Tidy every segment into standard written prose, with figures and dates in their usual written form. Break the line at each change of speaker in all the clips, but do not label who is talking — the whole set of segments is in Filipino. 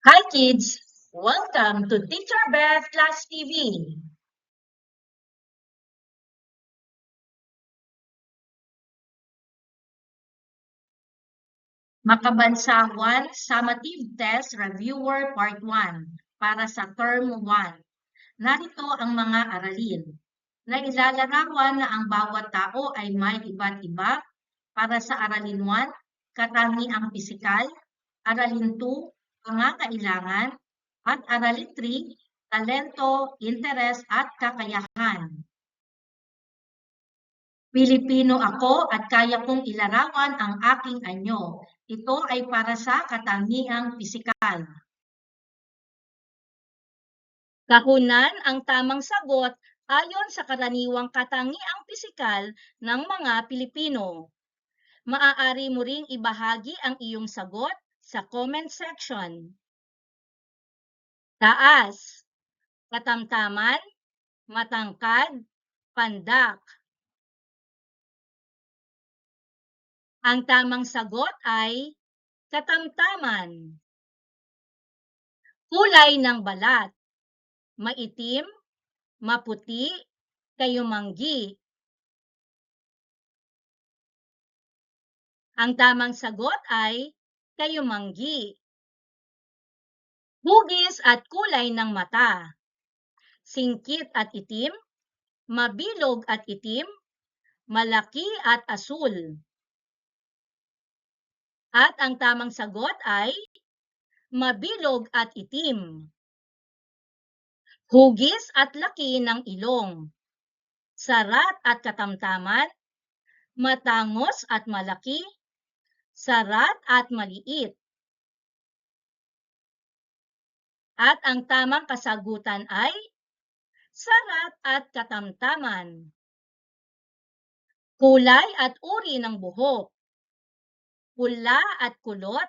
Hi kids! Welcome to Teacher Beth Class TV. Makabansawan Summative Test Reviewer Part 1 para sa Term 1. Narito ang mga aralin. Nailalarawan na ang bawat tao ay may iba't iba para sa Aralin 1, katangiang pisikal, Aralin 2, pangangailangan, at Aralin 3, talento, interes at kakayahan. Pilipino ako at kaya kong ilarawan ang aking anyo. Ito ay para sa katangiang pisikal. Kahunan ang tamang sagot ayon sa karaniwang katangiang pisikal ng mga Pilipino. Maaari mo ring ibahagi ang iyong sagot sa comment section. Taas, katamtaman, matangkad, pandak. Ang tamang sagot ay katamtaman. Kulay ng balat: maitim, maputi, kayumanggi. Ang tamang sagot ay kayumanggi. Hugis at kulay ng mata: singkit at itim, mabilog at itim, malaki at asul. At ang tamang sagot ay mabilog at itim. Hugis at laki ng ilong: sarat at katamtaman, matangos at malaki, sarat at maliit. At ang tamang kasagutan ay sarat at katamtaman. Kulay at uri ng buhok: pula at kulot,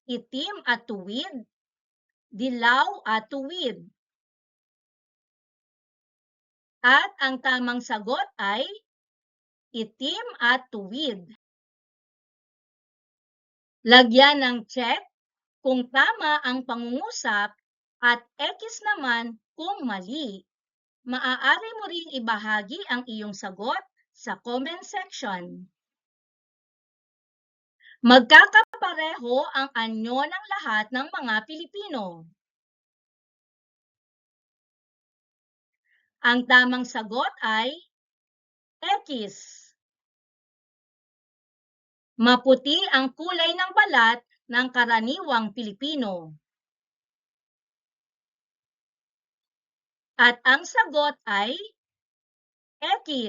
itim at tuwid, dilaw at tuwid. At ang tamang sagot ay itim at tuwid. Lagyan ng check kung tama ang pangungusap at X naman kung mali. Maaari mo ring ibahagi ang iyong sagot sa comment section. Magkakapareho ang anyo ng lahat ng mga Pilipino. Ang tamang sagot ay X. Maputi ang kulay ng balat ng karaniwang Pilipino. At ang sagot ay X.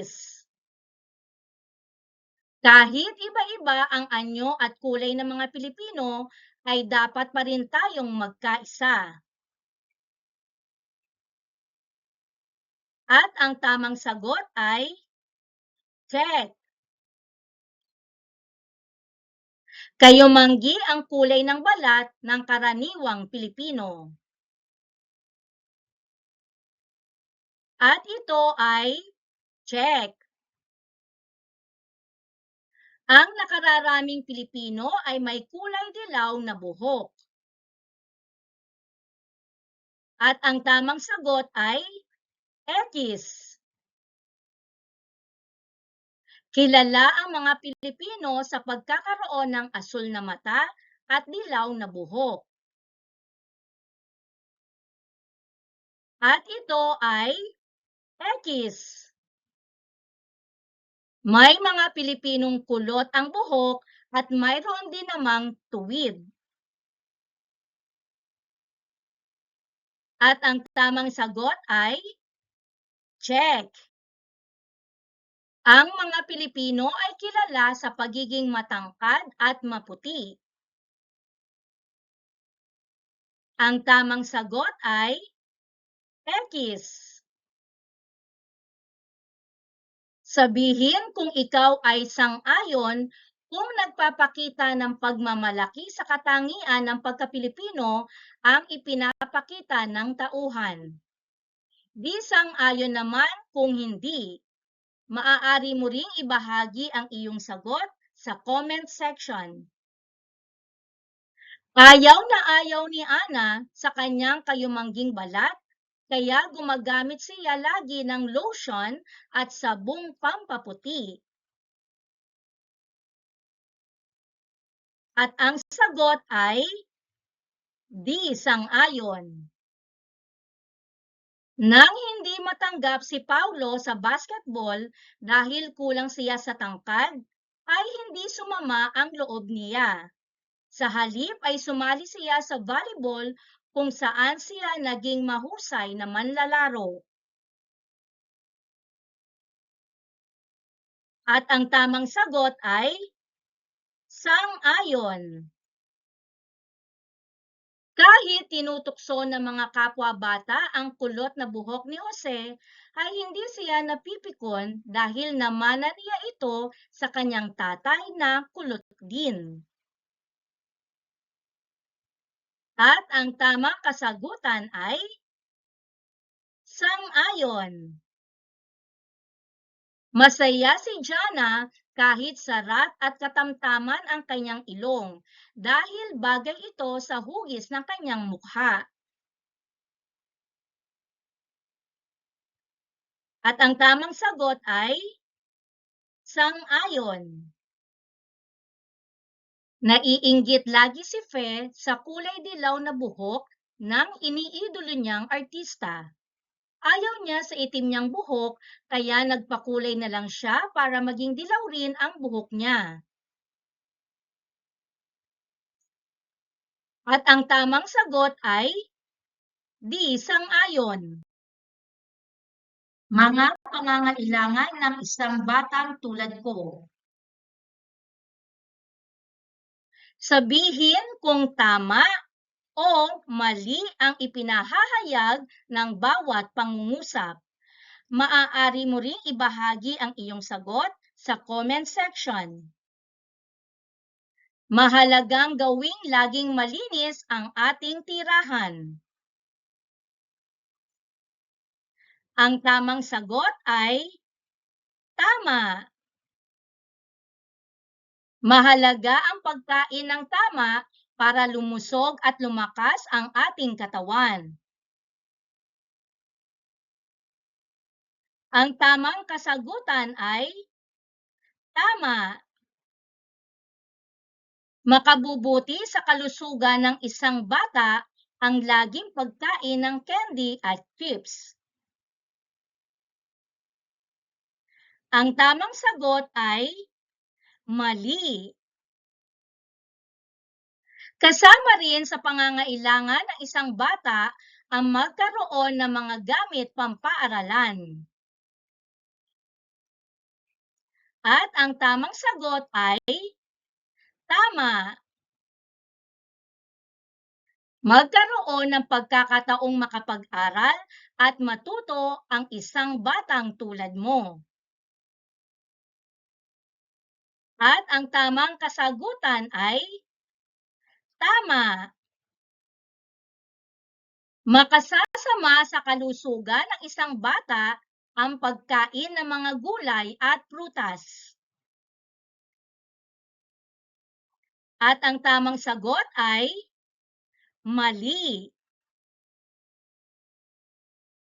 Kahit iba-iba ang anyo at kulay ng mga Pilipino, ay dapat pa rin tayong magkaisa. At ang tamang sagot ay check. Kayumanggi ang kulay ng balat ng karaniwang Pilipino. At ito ay check. Ang nakararaming Pilipino ay may kulay dilaw na buhok. At ang tamang sagot ay X. Kilala ang mga Pilipino sa pagkakaroon ng asul na mata at dilaw na buhok. At ito ay X. May mga Pilipinong kulot ang buhok at mayroon din namang tuwid. At ang tamang sagot ay check. Ang mga Pilipino ay kilala sa pagiging matangkad at maputi. Ang tamang sagot ay X. Sabihin kung ikaw ay sang-ayon kung nagpapakita ng pagmamalaki sa katangian ng pagka-Pilipino ang ipinapakita ng tauhan. Di sang-ayon naman kung hindi. Maaari mo ring ibahagi ang iyong sagot sa comment section. Ayaw na ayaw ni Ana sa kanyang kayumangging balat, kaya gumagamit siya lagi ng lotion at sabong pampaputi. At ang sagot ay di sang-ayon. Nang hindi matanggap si Paulo sa basketball dahil kulang siya sa tangkad, ay hindi sumama ang loob niya. Sa halip ay sumali siya sa volleyball kung saan siya naging mahusay na manlalaro. At ang tamang sagot ay sang-ayon. Kahit tinutukso ng mga kapwa-bata ang kulot na buhok ni Jose, ay hindi siya napipikon dahil namana niya ito sa kanyang tatay na kulot din. At ang tamang kasagutan ay sang-ayon. Masaya si Jana kahit sarat at katamtaman ang kanyang ilong dahil bagay ito sa hugis ng kanyang mukha. At ang tamang sagot ay sang-ayon. Naiinggit lagi si Fe sa kulay dilaw na buhok ng iniidolo niyang artista. Ayaw niya sa itim niyang buhok kaya nagpakulay na lang siya para maging dilaw rin ang buhok niya. At ang tamang sagot ay di sang-ayon. Mga pangangailangan ng isang batang tulad ko. Sabihin kung tama o mali ang ipinahahayag ng bawat pangungusap. Maaari mo ring ibahagi ang iyong sagot sa comment section. Mahalagang gawing laging malinis ang ating tirahan. Ang tamang sagot ay tama. Mahalaga ang pagkain ng tama para lumusog at lumakas ang ating katawan. Ang tamang kasagutan ay tama. Makabubuti sa kalusugan ng isang bata ang laging pagkain ng candy at chips. Ang tamang sagot ay mali. Kasama rin sa pangangailangan ng isang bata ang magkaroon ng mga gamit pampaaralan. At ang tamang sagot ay tama. Magkaroon ng pagkakataong makapag-aral at matuto ang isang batang tulad mo. At ang tamang kasagutan ay tama. Makasasama sa kalusugan ng isang bata ang pagkain ng mga gulay at prutas. At ang tamang sagot ay mali.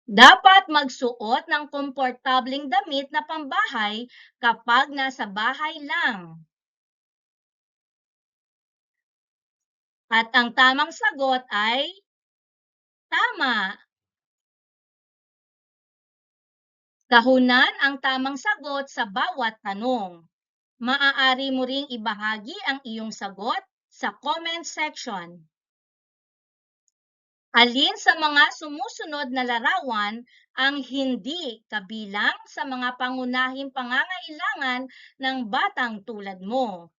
Dapat magsuot ng komportableng damit na pambahay kapag nasa bahay lang. At ang tamang sagot ay tama. Kahunan ang tamang sagot sa bawat tanong. Maaari mo ring ibahagi ang iyong sagot sa comment section. Alin sa mga sumusunod na larawan ang hindi kabilang sa mga pangunahing pangangailangan ng batang tulad mo?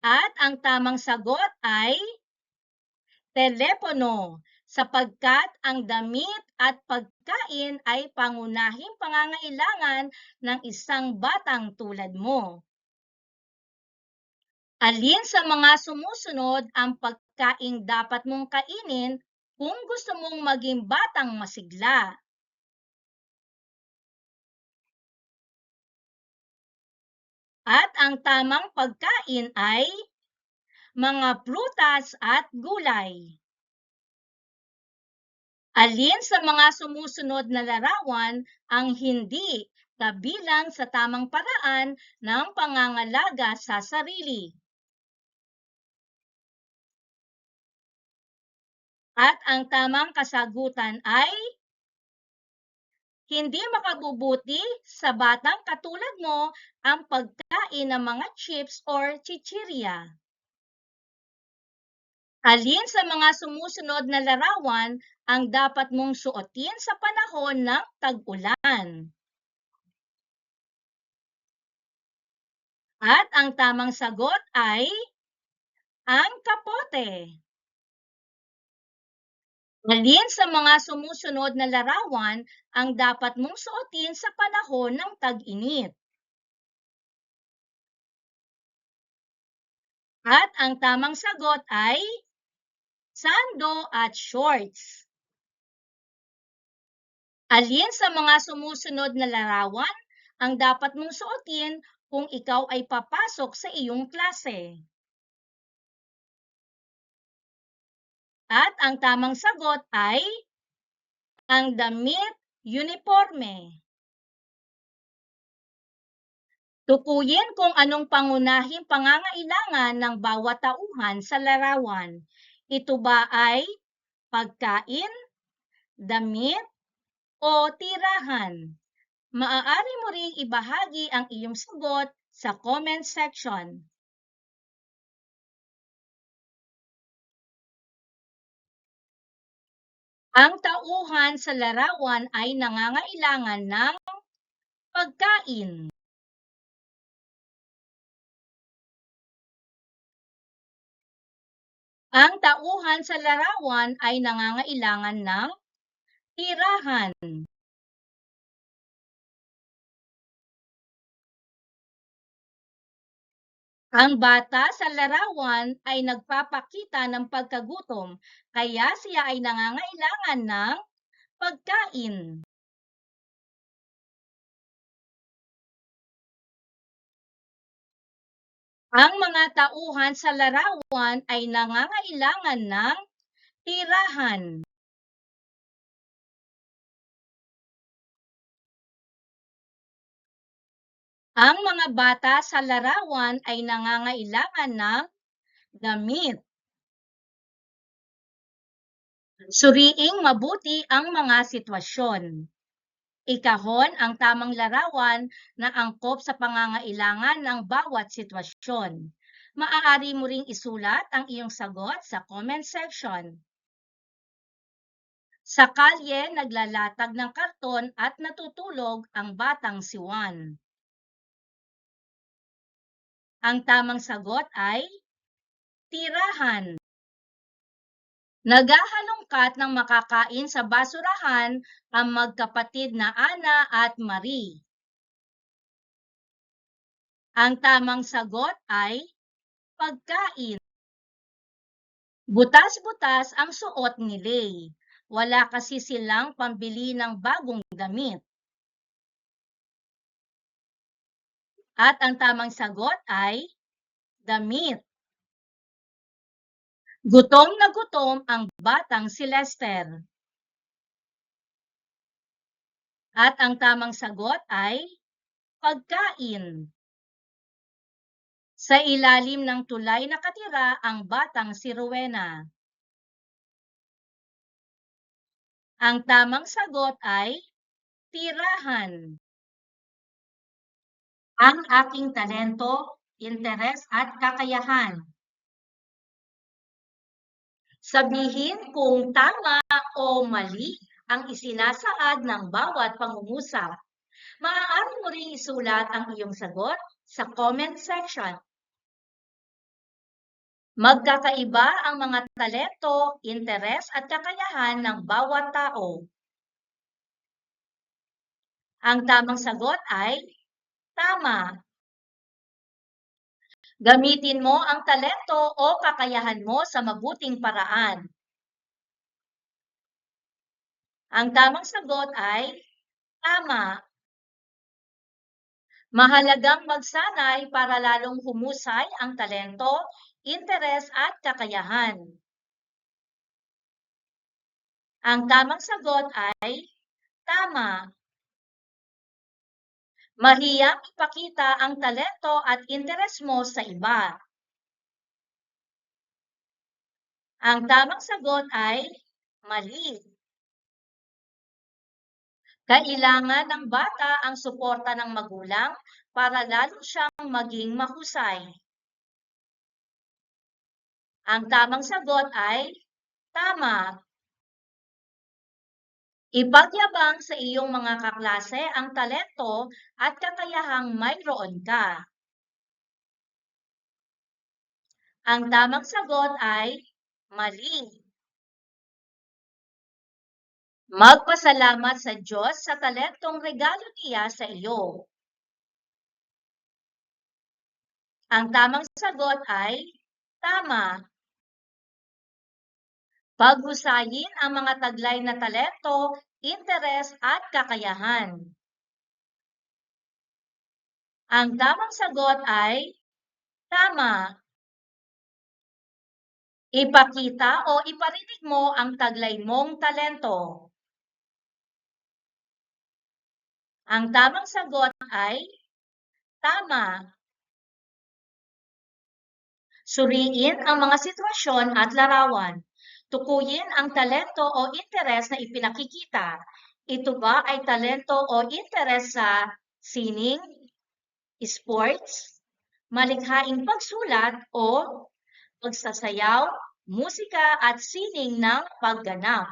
At ang tamang sagot ay telepono, sapagkat ang damit at pagkain ay pangunahing pangangailangan ng isang batang tulad mo. Alin sa mga sumusunod ang pagkaing dapat mong kainin kung gusto mong maging batang masigla? At ang tamang pagkain ay mga prutas at gulay. Alin sa mga sumusunod na larawan ang hindi kabilang sa tamang paraan ng pangangalaga sa sarili? At ang tamang kasagutan ay hindi makabubuti sa batang katulad mo ang pagkain ng mga chips or chichirya. Alin sa mga sumusunod na larawan ang dapat mong suotin sa panahon ng tag-ulan? At ang tamang sagot ay ang kapote. Alin sa mga sumusunod na larawan ang dapat mong suotin sa panahon ng tag-init? At ang tamang sagot ay sando at shorts. Alin sa mga sumusunod na larawan ang dapat mong suotin kung ikaw ay papasok sa iyong klase? At ang tamang sagot ay ang damit uniforme. Tukuyin kung anong pangunahing pangangailangan ng bawat tauhan sa larawan. Ito ba ay pagkain, damit, o tirahan? Maaari mo ring ibahagi ang iyong sagot sa comment section. Ang tauhan sa larawan ay nangangailangan ng pagkain. Ang tauhan sa larawan ay nangangailangan ng tirahan. Ang bata sa larawan ay nagpapakita ng pagkagutom, kaya siya ay nangangailangan ng pagkain. Ang mga tauhan sa larawan ay nangangailangan ng tirahan. Ang mga bata sa larawan ay nangangailangan ng damit. Suriing mabuti ang mga sitwasyon. Ikahon ang tamang larawan na angkop sa pangangailangan ng bawat sitwasyon. Maaari mo ring isulat ang iyong sagot sa comment section. Sa kalye, naglalatag ng karton at natutulog ang batang si Juan. Ang tamang sagot ay tirahan. Naghahalongkat ng makakain sa basurahan ang magkapatid na Ana at Marie. Ang tamang sagot ay pagkain. Butas-butas ang suot ni Lay. Wala kasi silang pambili ng bagong damit. At ang tamang sagot ay damit. Gutom na gutom ang batang si Lester. At ang tamang sagot ay pagkain. Sa ilalim ng tulay nakatira ang batang si Rowena. Ang tamang sagot ay tirahan. Ang aking talento, interes at kakayahan. Sabihin kung tama o mali ang isinasaad ng bawat pangungusap. Maaari mo ring isulat ang iyong sagot sa comment section. Magkakaiba ang mga talento, interes at kakayahan ng bawat tao. Ang tamang sagot ay tama. Gamitin mo ang talento o kakayahan mo sa mabuting paraan. Ang tamang sagot ay tama. Mahalagang magsanay para lalong humusay ang talento, interes at kakayahan. Ang tamang sagot ay tama. Mahiyang ipakita ang talento at interes mo sa iba. Ang tamang sagot ay mali. Kailangan ng bata ang suporta ng magulang para lalo siyang maging mahusay. Ang tamang sagot ay tama. Ipagyabang sa iyong mga kaklase ang talento at kakayahang mayroon ka. Ang tamang sagot ay mali. Magpasalamat sa Diyos sa talentong regalo niya sa iyo. Ang tamang sagot ay tama. Paghusayin ang mga taglay na talento, interes at kakayahan. Ang tamang sagot ay tama. Ipakita o iparinig mo ang taglay mong talento. Ang tamang sagot ay tama. Suriin ang mga sitwasyon at larawan. Tukuyin ang talento o interes na ipinakikita. Ito ba ay talento o interes sa sining, sports, malikhaing pagsulat o pagsasayaw, musika at sining ng pagganap?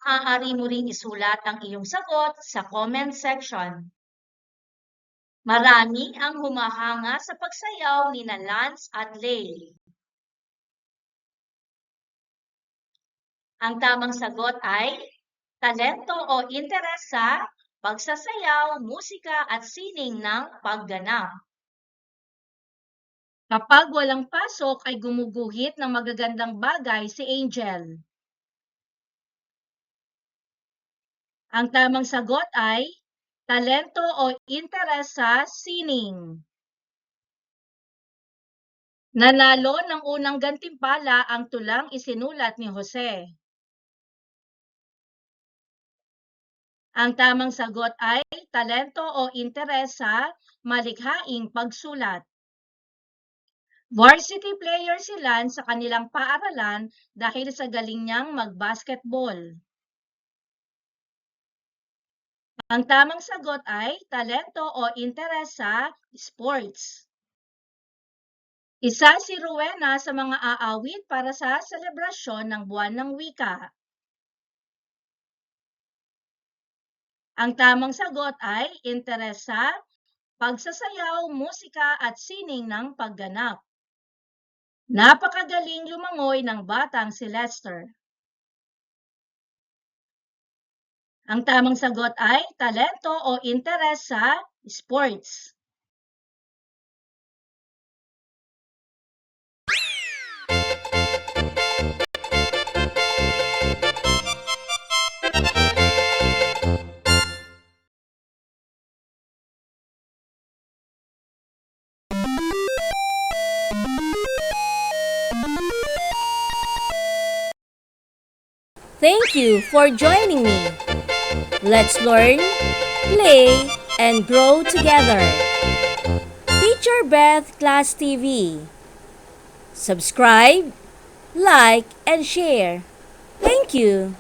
Maaari mo ring isulat ang iyong sagot sa comment section. Marami ang humahanga sa pagsayaw ni Lance at Lay. Ang tamang sagot ay talento o interes sa pagsasayaw, musika at sining ng pagganap. Kapag walang pasok ay gumuguhit ng magagandang bagay si Angel. Ang tamang sagot ay talento o interes sa sining. Nanalo ng unang gantimpala ang tulang isinulat ni Jose. Ang tamang sagot ay talento o interes sa malikhaing pagsulat. Varsity player si Lance sa kanilang paaralan dahil sa galing niyang mag-basketball. Ang tamang sagot ay talento o interes sa sports. Isa si Rowena sa mga aawit para sa selebrasyon ng Buwan ng Wika. Ang tamang sagot ay interes sa pagsasayaw, musika at sining ng pagganap. Napakagaling lumangoy ng batang si Lester. Ang tamang sagot ay talento o interes sa sports.
Thank you for joining me. Let's learn, play, and grow together. Teacher Beth Class TV. Subscribe, like, and share. Thank you.